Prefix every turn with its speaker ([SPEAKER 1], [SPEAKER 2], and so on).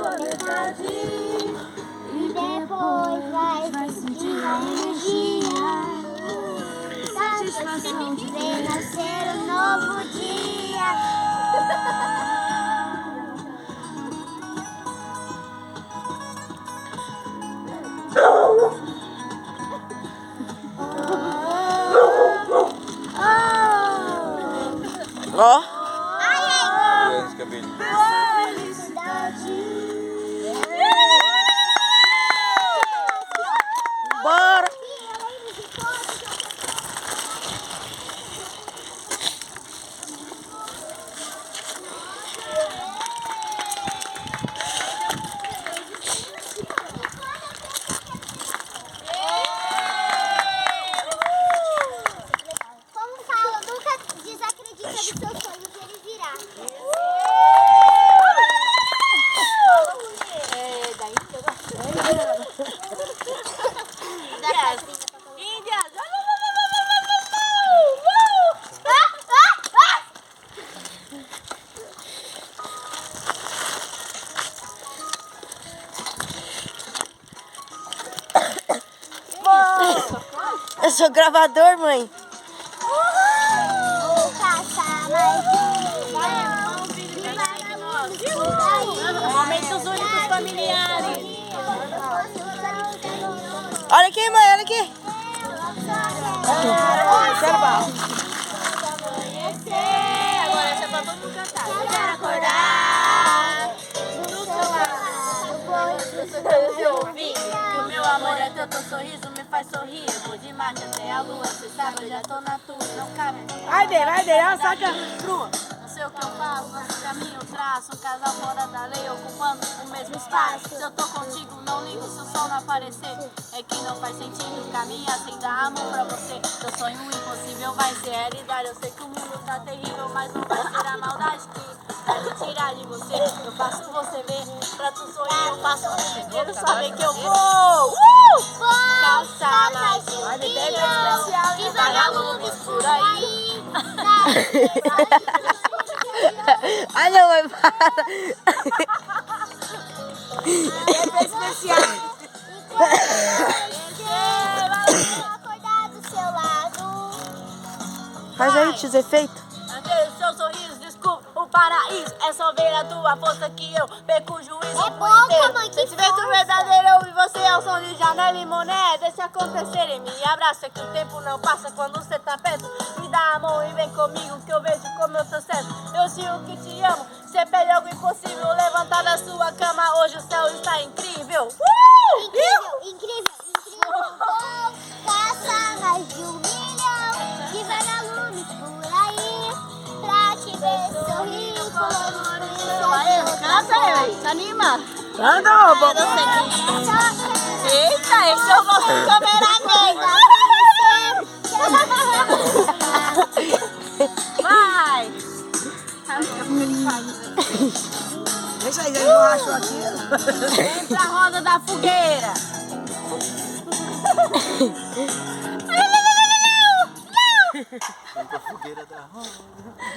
[SPEAKER 1] sua verdade. E depois vai sentir a energia. Satisfação de ver nascer um novo dia.
[SPEAKER 2] Ó. Bora.
[SPEAKER 1] Como fala, nunca desacredita dos seus sonhos que ele virá.
[SPEAKER 2] Eu sou gravador, mãe.
[SPEAKER 1] Vou caçar mais
[SPEAKER 3] Momentos únicos familiares.
[SPEAKER 2] Olha aqui, mãe, olha aqui.
[SPEAKER 3] Agora essa é pra todo mundo cantar. Eu quero acordar do seu lado. Eu ouvi que o meu amor é teu sorriso me faz sorrir. Eu vou de marcha até a lua, cê sabe, eu já tô na tua. Não cabe.
[SPEAKER 2] Vai dele, ó, saca.
[SPEAKER 3] Não sei o que eu faço, nosso caminho traço. Um casal fora da lei, ocupando o mesmo espaço. Se eu tô contigo, não ligo se o sol não aparecer. É que não faz sentido caminhar sem dar amor pra você. Teu sonho impossível vai ser realidade. Eu sei que o mundo tá terrível, mas não vai ser a maldade que vai me tirar de você. Eu faço você ver, pra tu sorrir eu faço você quero saber que eu vou caçar mais um milhão e vagalumes por aí.
[SPEAKER 2] Ai, não, mãe, para.
[SPEAKER 3] É especial.
[SPEAKER 1] Acordar do seu lado.
[SPEAKER 2] Faz aí, tio, efeito.
[SPEAKER 3] Andei os seus sorrisos, desculpa o paraíso. É só ver a tua força que eu perco o juízo.
[SPEAKER 1] É boca, mãe, que
[SPEAKER 3] Sentimento
[SPEAKER 1] força.
[SPEAKER 3] verdadeiro, eu e você é o som de janela e moné. Deixa acontecer e me abraça, que o tempo não passa quando você tá perto. Me dá a mão e vem comigo, que eu vejo como eu tô certo. Eu juro que te amo, você pede algo impossível. Levantar da sua cama, hoje o céu está incrível.
[SPEAKER 1] Incrível, incrível, incrível. Vou caçar mais de 1 milhão de vagalumes por aí. Pra te ver sorrir, colorindo seu amor.
[SPEAKER 3] Canta aí, se anima.
[SPEAKER 2] Anda, ó,
[SPEAKER 3] Eita, esse é o nosso cameraman. Vai.
[SPEAKER 2] Deixa aí, já emborrachou aqui.
[SPEAKER 3] Vem pra roda da fogueira.
[SPEAKER 4] Fogueira da roda.